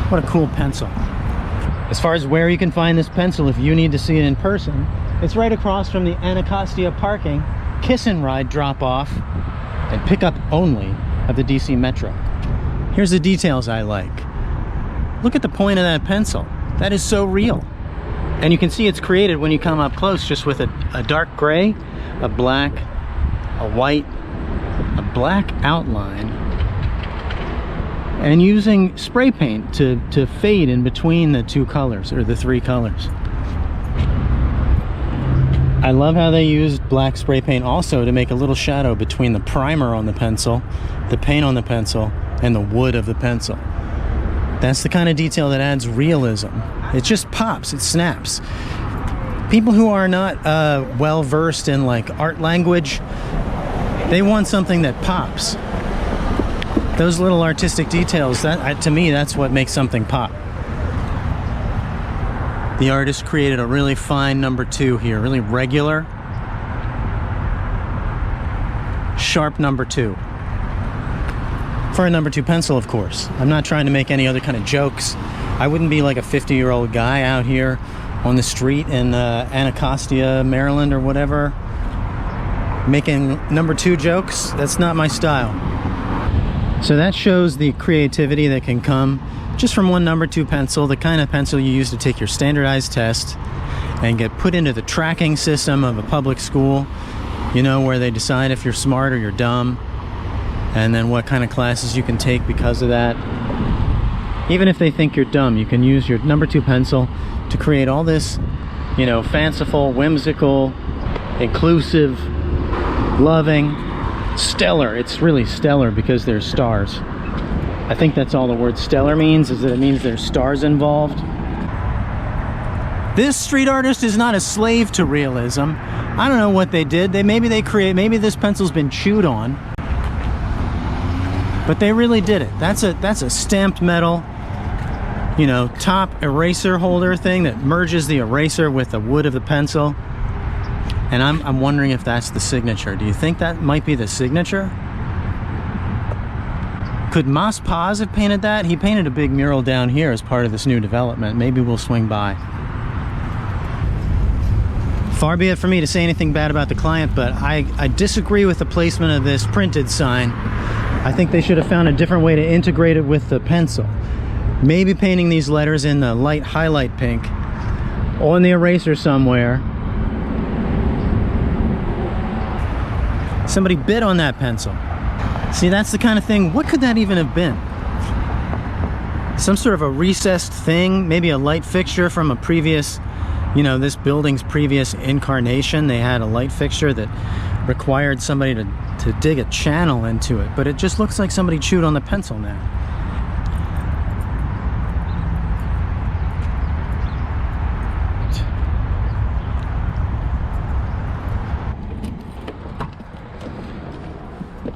What a cool pencil. As far as where you can find this pencil, if you need to see it in person, it's right across from the Anacostia parking, kiss and ride drop off, and pick up only of the DC Metro. Here's the details I like. Look at the point of that pencil. That is so real. And you can see it's created when you come up close, just with a dark gray, a black, a white, a black outline, and using spray paint to fade in between the two colors, or the three colors. I love how they used black spray paint also to make a little shadow between the primer on the pencil, the paint on the pencil, and the wood of the pencil. That's the kind of detail that adds realism. It just pops, it snaps. People who are not well versed in like art language, they want something that pops. Those little artistic details, that to me, that's what makes something pop. The artist created a really fine number 2 here, really regular, sharp number 2. For a number 2 pencil, of course. I'm not trying to make any other kind of jokes. I wouldn't be like a 50-year-old guy out here on the street in Anacostia, Maryland or whatever, making number 2 jokes. That's not my style. So that shows the creativity that can come just from one number 2 pencil, the kind of pencil you use to take your standardized test and get put into the tracking system of a public school, you know, where they decide if you're smart or you're dumb, and then what kind of classes you can take because of that. Even if they think you're dumb, you can use your number 2 pencil to create all this, you know, fanciful, whimsical, inclusive, loving, stellar. It's really stellar because there's stars. I think that's all the word stellar means, is that it means there's stars involved. This street artist is not a slave to realism. I don't know what they did. Maybe this pencil's been chewed on, but they really did it. That's a stamped metal, you know, top eraser holder thing that merges the eraser with the wood of the pencil. And I'm wondering if that's the signature. Do you think that might be the signature? Could Mas Paz have painted that? He painted a big mural down here as part of this new development. Maybe we'll swing by. Far be it for me to say anything bad about the client, but I disagree with the placement of this printed sign. I think they should have found a different way to integrate it with the pencil. Maybe painting these letters in the light highlight pink on the eraser somewhere. Somebody bit on that pencil. See, that's the kind of thing. What could that even have been? Some sort of a recessed thing, maybe a light fixture from a previous, you know, this building's previous incarnation. They had a light fixture that required somebody to dig a channel into it, but it just looks like somebody chewed on the pencil now.